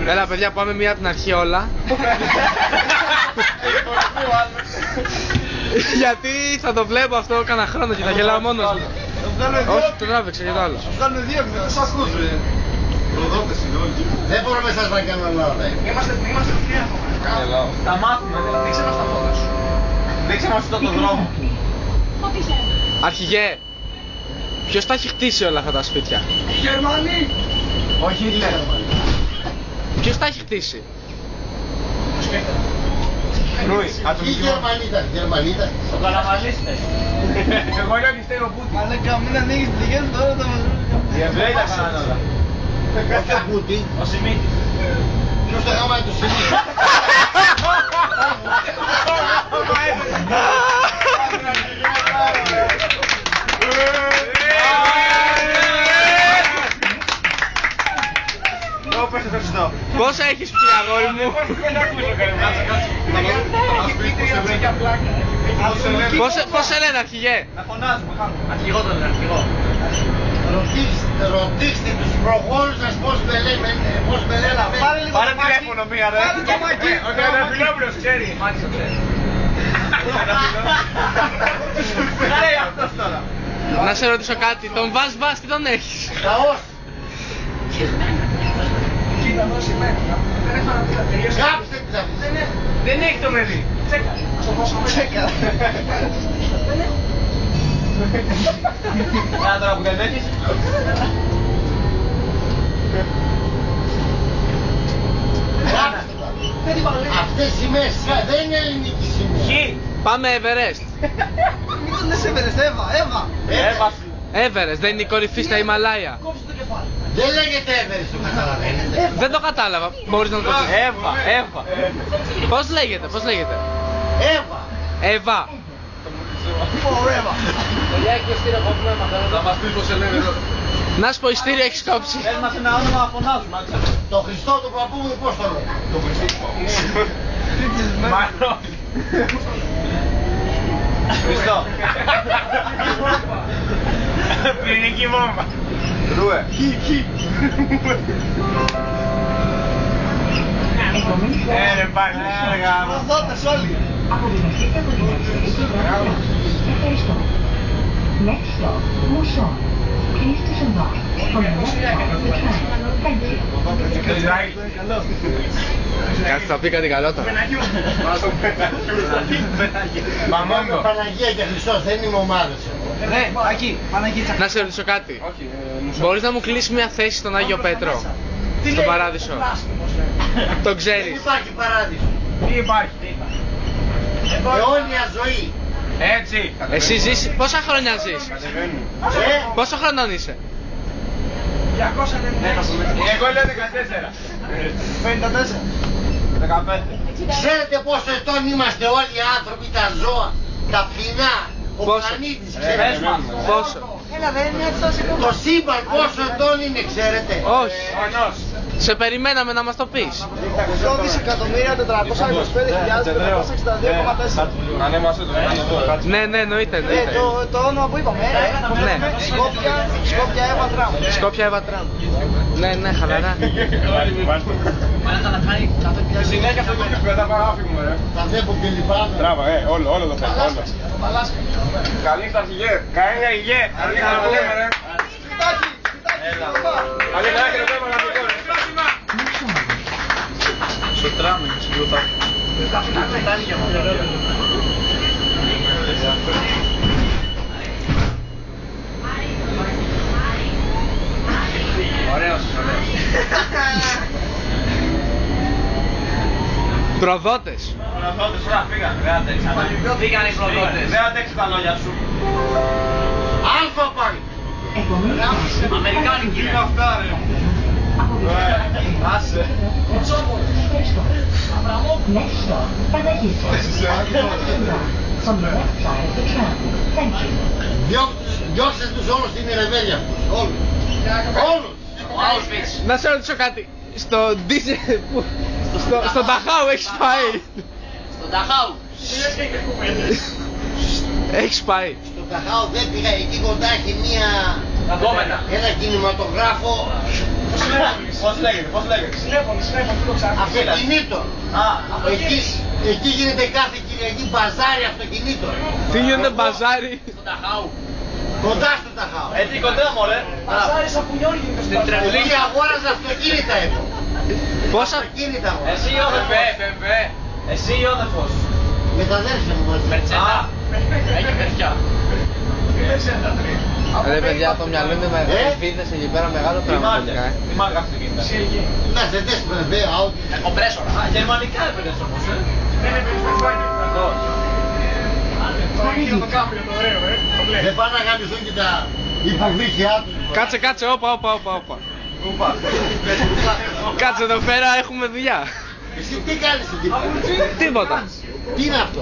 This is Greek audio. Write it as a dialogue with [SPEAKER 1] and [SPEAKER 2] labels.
[SPEAKER 1] Έλα παιδιά, πάμε μία από την αρχή όλα. Γιατί θα το βλέπω αυτό κανένα χρόνο και θα γελάω μόνος μου. Όχι, το τράβηξα και το άλλο.
[SPEAKER 2] Βγάλουμε δύο και δεν σας ακούς ρε. Προδότες είναι όλοι.
[SPEAKER 3] Δεν μπορούμε σας να κάνουμε λάθος.
[SPEAKER 2] Είμαστε χρειάζομαι. Τα μάθουμε, δείξε μας τα φώτα σου. Δείξε μας το δρόμο.
[SPEAKER 1] Αρχηγέ, ποιος τα έχει χτίσει όλα αυτά τα σπίτια?
[SPEAKER 2] Οι Γερμανοί. Όχι οι Γερμανοί.
[SPEAKER 1] Ποιος τα έχει χτίσει?
[SPEAKER 3] Οι Γερμανοί ήταν.
[SPEAKER 2] Ο Καλαμαλίστες. Εγώ λέω και φταίει ο Πούτιν. Μαλάκα, μην ανοίγεις τις δικές τώρα τα μαζούλια. Οι Εβραίοι τα κάνανε όλα.
[SPEAKER 3] Όχι ο Πούτιν.
[SPEAKER 2] Ο Σιμίτης.
[SPEAKER 3] Ποιος τα γάμανε το Σιμίτη?
[SPEAKER 1] Πόσα έχεις πει αγόρι μου? Πώς σε λένε αρχηγέ?
[SPEAKER 2] Να φωνάζουμε, αρχηγό τον λένε, αρχηγό.
[SPEAKER 3] Ρωτήστε τους προχώρους σας πώς με λέμε.
[SPEAKER 2] Πάρε τηλέφωνο μία ρε. Ο Καραφιλόπουλος ξέρει. Μάλιστα ξέρει. Να λέει αυτός τώρα.
[SPEAKER 1] Να σε ρωτήσω κάτι, τον Βας τι τον έχεις?
[SPEAKER 3] Λαός.
[SPEAKER 2] Κοίτα εδώ σημαίνει. Δεν έφανα τι θα τελειώσει.
[SPEAKER 3] Κάψτε τι θα πεις.
[SPEAKER 2] Δεν έχει το παιδί. Τσέκα. Στο πόσο τσέκα. Δεν έχει. Κάνα τώρα που δεν έχεις.
[SPEAKER 3] Αυτές οι σημαίες δεν είναι ελληνική σημαία.
[SPEAKER 1] Πάμε Everest.
[SPEAKER 2] Μην τον λες Everest, Εύα.
[SPEAKER 1] Everest, δεν είναι η κορυφή στα Ιμαλάια?
[SPEAKER 2] Κόψε το κεφάλι.
[SPEAKER 3] Δεν λέγεται Everest, το καταλαβαίνετε.
[SPEAKER 1] Δεν το κατάλαβα, μπορείς να το πεις? Εύα. Πώς λέγεται?
[SPEAKER 3] Εύα.
[SPEAKER 1] Εύα.
[SPEAKER 2] Forever.
[SPEAKER 4] Θα μας πεις πως σε λένε εδώ.
[SPEAKER 1] Να σου πω, ειστήριο έχεις κόψει?
[SPEAKER 2] Πες μας ένα όνομα να φωνάζουμε, άξαμε.
[SPEAKER 3] Το Χριστό του παππού μου πώς το λέει?
[SPEAKER 4] Το Χριστό του παππού.
[SPEAKER 2] Μάλλον. Χριστό. Πυρηνική βόμβα.
[SPEAKER 4] Ρούε.
[SPEAKER 2] Ρε πάλι, έργα. Προδότες όλοι.
[SPEAKER 5] Αποδημηθείτε από την εξήγηση του δρόμου. Ευχαριστώ. Next stop, Mousson. Please disembark on the left side of the train. Thank you.
[SPEAKER 1] Κάτι θα πει κάτι καλό τώρα.
[SPEAKER 2] Μαμόγκο.
[SPEAKER 3] Παναγία και Χριστός, δεν είμαι ομάδες.
[SPEAKER 2] Ναι, εκεί, Παναγίτσα.
[SPEAKER 1] Να σε ρωτήσω κάτι. Μπορείς να μου κλείσεις μια θέση στον Άγιο Πέτρο? Στον Παράδεισο. Το
[SPEAKER 3] Δεν
[SPEAKER 1] ξέρεις?
[SPEAKER 3] υπάρχει παράδεισο.
[SPEAKER 2] Τι υπάρχει.
[SPEAKER 3] Αιώνια ζωή.
[SPEAKER 2] Έτσι.
[SPEAKER 1] Εσύ ζεις, πόσα χρόνια ζεις? Πόσο χρονών είσαι?
[SPEAKER 2] 200. Εγώ λέω 14. 54. 15.
[SPEAKER 3] Ξέρετε πόσο ετών είμαστε όλοι οι άνθρωποι, τα ζώα, τα φθηνά, ο
[SPEAKER 1] Πόσο?
[SPEAKER 3] πλανήτης,
[SPEAKER 2] Πες
[SPEAKER 3] ξέρετε.
[SPEAKER 2] μας.
[SPEAKER 1] Πόσο?
[SPEAKER 2] Έλα, δεν είναι αυτό
[SPEAKER 3] Το σύμπαν πόσο ετών είναι, ξέρετε.
[SPEAKER 1] Όχι.
[SPEAKER 2] Ονός.
[SPEAKER 1] Σε περιμέναμε να μας το πεις.
[SPEAKER 2] 8 δισεκατομμύρια 425.462,4.
[SPEAKER 4] Ανέμασε το κάτσε.
[SPEAKER 1] Ναι, εννοείται.
[SPEAKER 2] Το όνομα που είπαμε,
[SPEAKER 1] Ναι.
[SPEAKER 2] Σκόπια Εύα Τραμ.
[SPEAKER 1] Σκόπια Εύα Τραμ. Ναι, χαλαρά.
[SPEAKER 4] Στη συνέχεια αυτό το κλειπ μετά παρά φύγουμε ρε.
[SPEAKER 3] Τα βλέπω και λυπάμαι.
[SPEAKER 4] Τράβα, όλο το θέλω, όλο. Καλή νύχτα αρχηγέ.
[SPEAKER 2] Καλή αγγέ.
[SPEAKER 4] Καλή νύχτα να λέμε ρε. Καλή νύχτα και να λέμε να λέμε.
[SPEAKER 1] Στο τραμ, στην πλούτα.
[SPEAKER 2] Ωραίος.
[SPEAKER 1] Προδότες.
[SPEAKER 2] Προδότες, ωραία, φύγανε. Δεν αντέξανε. Φύγανε οι προδότες. Δεν αντέξαν τα λόγια σου.
[SPEAKER 3] Αλφα πάλι.
[SPEAKER 2] Αμερικάνικη είναι αυτά ρε. Άσε.
[SPEAKER 5] Next stop, Παναγίτσα. On the left side of the tram. Thank you.
[SPEAKER 3] Διώξτε τους όλους στην Ιρεβέλια. Όλους. Όλους.
[SPEAKER 1] Να σε ρωτήσω κάτι. Στο Disney, στο Ταχάου έχεις πάει?
[SPEAKER 2] Στον Ταχάου.
[SPEAKER 1] Έχεις πάει?
[SPEAKER 3] Στο Καχάο δεν πήγα, εκεί κοντά έχει ένα κινηματογράφο.
[SPEAKER 2] λέγεται. Συνέφωνη, τι το ξέρεις.
[SPEAKER 3] Αυτοκινήτων. Εκεί γίνεται κάθε Κυριακή μπαζάρι αυτοκινήτων.
[SPEAKER 1] Τι γίνεται μπαζάρι?
[SPEAKER 3] Κοντά στο Ταχάου.
[SPEAKER 2] Έτσι κοντά μωρέ.
[SPEAKER 3] Μπαζάρι σαπουνιών γίνεται στην Τρεβλή. Εκεί αγόραζα αυτοκίνητα εδώ.
[SPEAKER 1] Πόσα?
[SPEAKER 3] Αυτοκίνητα μου.
[SPEAKER 2] Εσύ ο αδερφός. Εσύ ο αδερφός.
[SPEAKER 3] Με τα αδέρφια μου μαζί.
[SPEAKER 2] Μερτσέντα. Έχει παιδιά.
[SPEAKER 1] Ρε παιδιά, το μυαλό είναι με βίδες εκεί πέρα μεγάλο πραγματικά.
[SPEAKER 2] Τι μάρκα αυτοκίνητα.
[SPEAKER 3] Mercedes, BMW, Audi.
[SPEAKER 2] Κομπρέσορα. Γερμανικά έπαιρνες όμως,
[SPEAKER 3] Δεν πάνε να γαμιστούν και τα υποβρύχια τους.
[SPEAKER 1] Κάτσε, όπα. Κάτσε εδώ πέρα, έχουμε δουλειά.
[SPEAKER 3] Εσύ τι κάνεις εκεί?
[SPEAKER 1] Τίποτα.
[SPEAKER 3] Τι είναι αυτό?